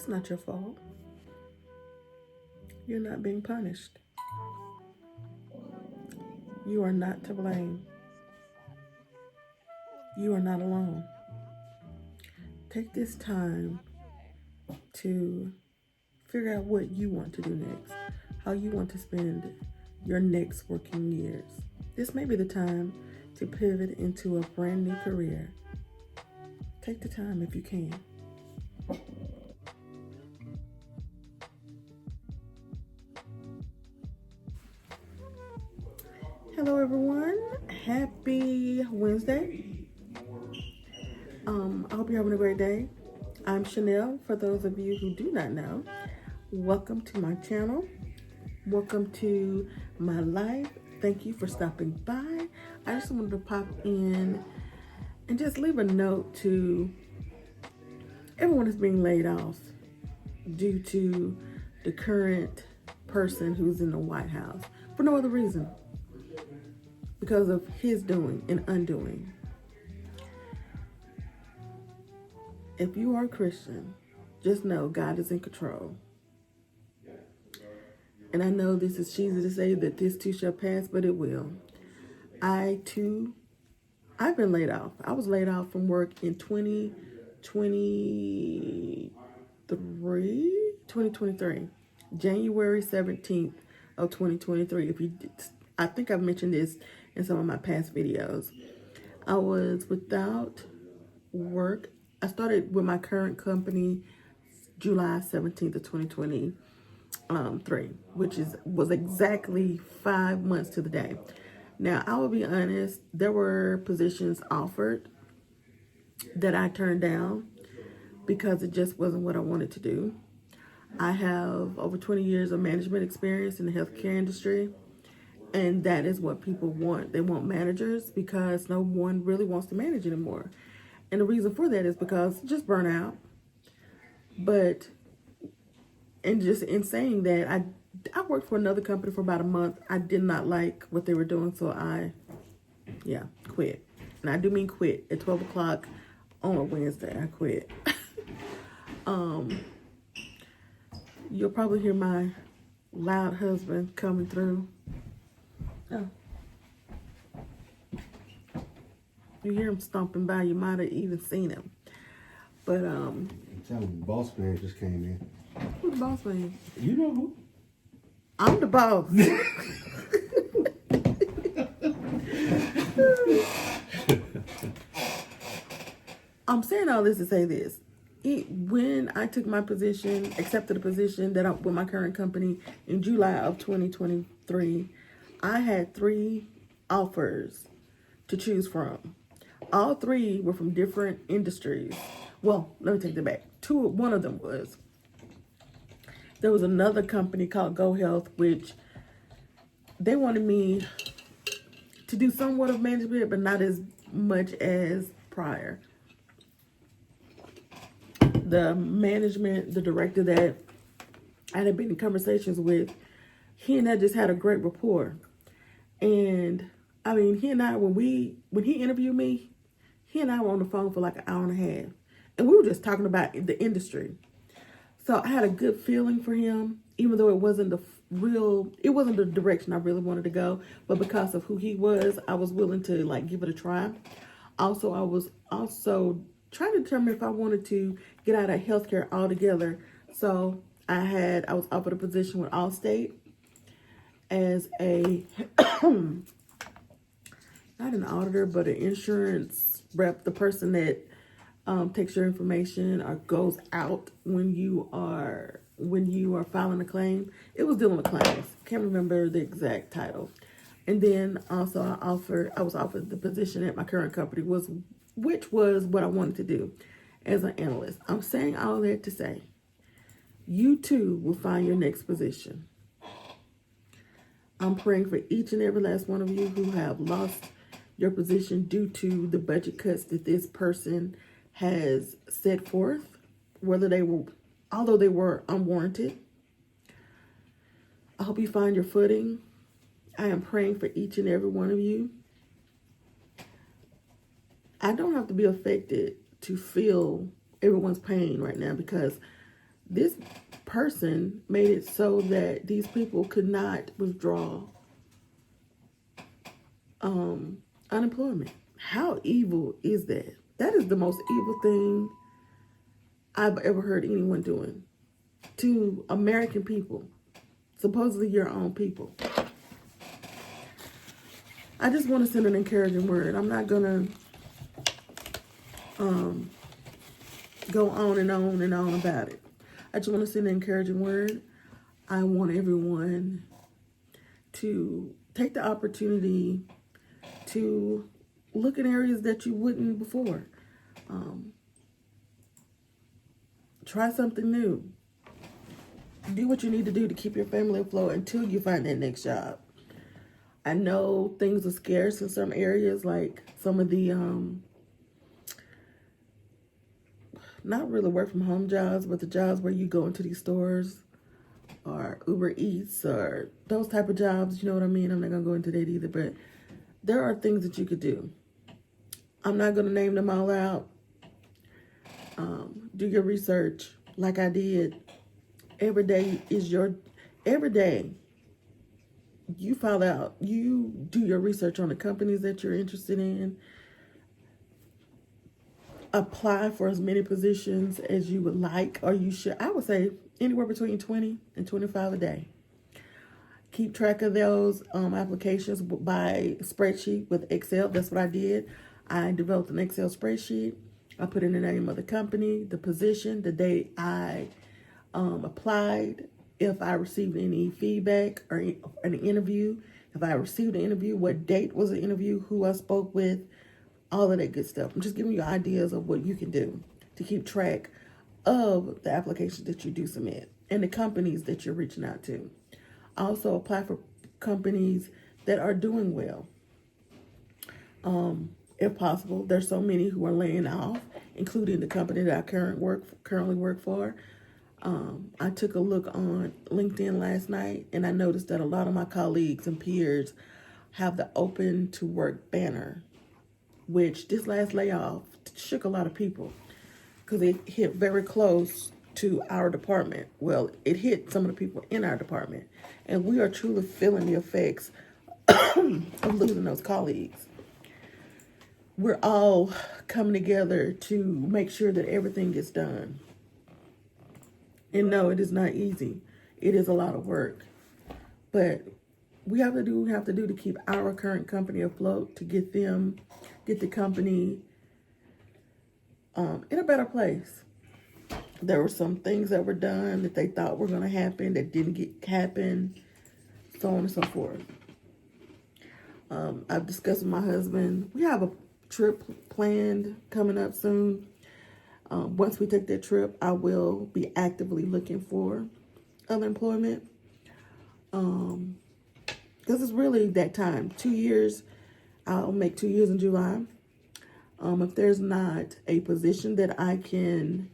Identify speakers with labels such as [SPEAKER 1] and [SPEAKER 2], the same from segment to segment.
[SPEAKER 1] It's not your fault. You're not being punished. You are not to blame. You are not alone. Take this time to figure out what you want to do next, how you want to spend your next working years. This may be the time to pivot into a brand new career. Take the time if you can. Hello everyone, happy Wednesday. I hope you're having a great day. I'm Chanel. For those of you who do not know, welcome to my channel. Welcome to my life. Thank you for stopping by. I just wanted to pop in and just leave a note to everyone that's being laid off due to the current person who's in the White House for no other reason, because of his doing and undoing. If you are a Christian, just know God is in control. And I know this is cheesy to say that this too shall pass, but it will. I've been laid off. I was laid off from work in 2023, January 17th of 2023. I think I've mentioned this in some of my past videos. I was without work. I started with my current company July 17th of 2023, which was exactly 5 months to the day. Now, I will be honest, there were positions offered that I turned down because it just wasn't what I wanted to do. I have over 20 years of management experience in the healthcare industry, and that is what people want. They want managers because no one really wants to manage anymore. And the reason for that is because just burnout. But, and just in saying that, I worked for another company for about a month. I did not like what they were doing, so I quit. And I do mean quit. At 12 o'clock on a Wednesday, I quit. You'll probably hear my loud husband coming through. Oh. You hear him stomping by, you might have even seen him. But
[SPEAKER 2] I'm telling you, the boss man just came in.
[SPEAKER 1] Who's the boss man?
[SPEAKER 2] You know who?
[SPEAKER 1] I'm the boss. I'm saying all this to say this. When I took my position, accepted a position that I'm with my current company in July of 2023, I had 3 offers to choose from. All 3 were from different industries. Well, let me take that back. One of them was. There was another company called Go Health, which they wanted me to do somewhat of management, but not as much as prior. The director that I had been in conversations with, he and I just had a great rapport. And I mean, he and I, when he interviewed me, he and I were on the phone for like an hour and a half. And we were just talking about the industry. So I had a good feeling for him, even though it wasn't the direction I really wanted to go. But because of who he was, I was willing to like give it a try. Also, I was trying to determine if I wanted to get out of healthcare altogether. So I was offered a position with Allstate as a, not an auditor, but an insurance rep, the person that takes your information or goes out when you are filing a claim. It was dealing with claims. Can't remember the exact title. And then also I was offered the position at my current company, which was what I wanted to do as an analyst. I'm saying all that to say, you too will find your next position. I'm praying for each and every last one of you who have lost your position due to the budget cuts that this person has set forth, although they were unwarranted. I hope you find your footing. I am praying for each and every one of you. I don't have to be affected to feel everyone's pain right now, because This person made it so that these people could not withdraw unemployment. How evil is that? That is the most evil thing I've ever heard anyone doing to American people, supposedly your own people. I just want to send an encouraging word. I'm not gonna go on and on and on about it. I just want to send an encouraging word. I want everyone to take the opportunity to look in areas that you wouldn't before. Try something new. Do what you need to do to keep your family afloat until you find that next job. I know things are scarce in some areas, like some of the not really work from home jobs, but the jobs where you go into these stores or Uber Eats or those type of jobs. You know what I mean? I'm not gonna go into that either, but there are things that you could do. I'm not gonna name them all out. Do your research like I did. Every day you you do your research on the companies that you're interested in. Apply for as many positions as you would like, or you should. I would say anywhere between 20 and 25 a day. Keep track of those applications by spreadsheet with Excel. That's what I did. I developed an Excel spreadsheet. I put in the name of the company, the position, the date I applied, if I received any feedback or an interview, if I received an interview, what date was the interview, who I spoke with, all of that good stuff. I'm just giving you ideas of what you can do to keep track of the applications that you do submit and the companies that you're reaching out to. Also apply for companies that are doing well. If possible, there's so many who are laying off, including the company that I currently work for. I took a look on LinkedIn last night, and I noticed that a lot of my colleagues and peers have the open to work banner, which this last layoff shook a lot of people because it hit very close to our department. Well, it hit some of the people in our department, and we are truly feeling the effects of losing those colleagues. We're all coming together to make sure that everything gets done. And no, it is not easy. It is a lot of work. But we have to do what we have to do to keep our current company afloat, to get the company in a better place. There were some things that were done that they thought were going to happen that didn't happen, so on and so forth. I've discussed with my husband. We have a trip planned coming up soon. Once we take that trip, I will be actively looking for other employment. Because it's really that time. 2 years, I'll make 2 years in July. If there's not a position that I can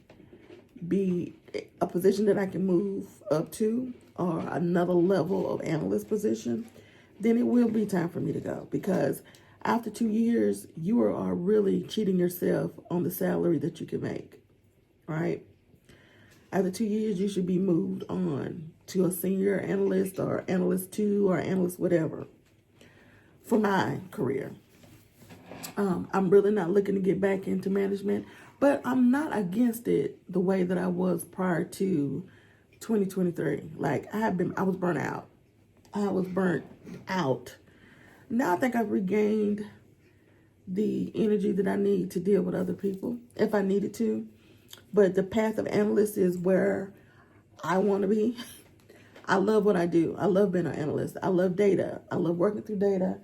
[SPEAKER 1] move up to, or another level of analyst position, then it will be time for me to go. Because after 2 years, you are really cheating yourself on the salary that you can make, right? After 2 years, you should be moved on to a senior analyst or analyst 2 or analyst whatever for my career. I'm really not looking to get back into management, but I'm not against it the way that I was prior to 2023. Like I was burnt out. Now I think I've regained the energy that I need to deal with other people if I needed to. But the path of analyst is where I want to be. I love what I do. I love being an analyst. I love data. I love working through data.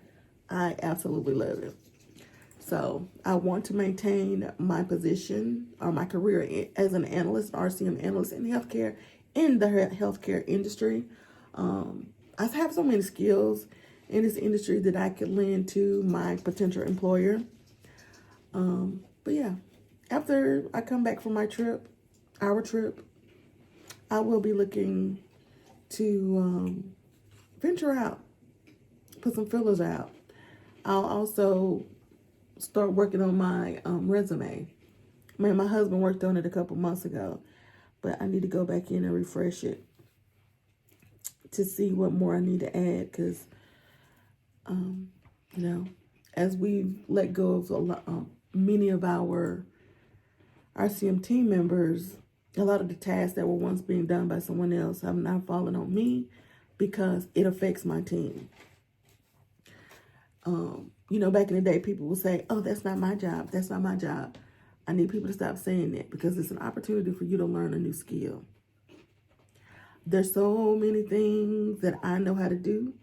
[SPEAKER 1] I absolutely love it. So I want to maintain my position or my career as an analyst, RCM analyst in healthcare, in the healthcare industry. I have so many skills in this industry that I could lend to my potential employer. But yeah, after I come back from our trip, I will be looking to venture out, put some fillers out. I'll also start working on my resume. My husband worked on it a couple months ago, but I need to go back in and refresh it to see what more I need to add, because, you know, as we let go of a lot, many of our RCM team members, a lot of the tasks that were once being done by someone else have now fallen on me because it affects my team. You know, back in the day, people would say, oh, that's not my job. That's not my job. I need people to stop saying that, because it's an opportunity for you to learn a new skill. There's so many things that I know how to do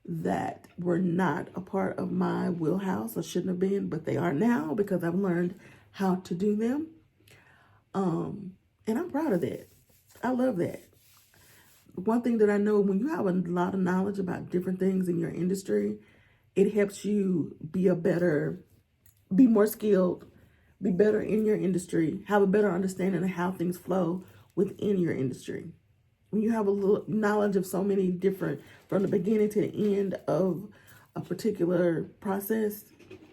[SPEAKER 1] that were not a part of my wheelhouse or shouldn't have been, but they are now because I've learned how to do them. And I'm proud of that. I love that. One thing that I know, when you have a lot of knowledge about different things in your industry, it helps you be more skilled, be better in your industry, have a better understanding of how things flow within your industry. When you have a little knowledge of so many different, from the beginning to the end of a particular process,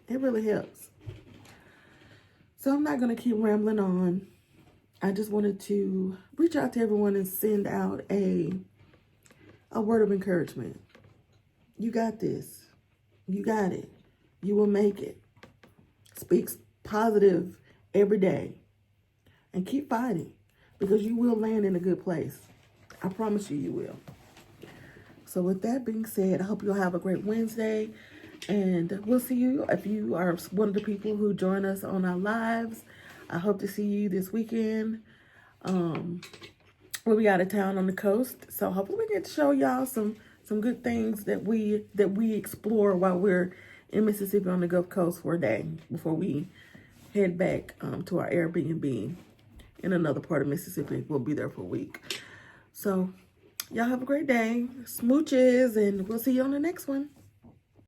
[SPEAKER 1] it really helps. So I'm not going to keep rambling on. I just wanted to reach out to everyone and send out a word of encouragement. You got this. You got it. You will make it. Speak positive every day. And keep fighting, because you will land in a good place. I promise you, you will. So with that being said, I hope you'll have a great Wednesday. And we'll see you. If you are one of the people who join us on our lives, I hope to see you this weekend. We'll be out of town on the coast, so hopefully we get to show y'all some good things that we explore while we're in Mississippi on the Gulf Coast for a day before we head back to our Airbnb in another part of Mississippi. We'll be there for a week. So y'all have a great day. Smooches, and we'll see you on the next one.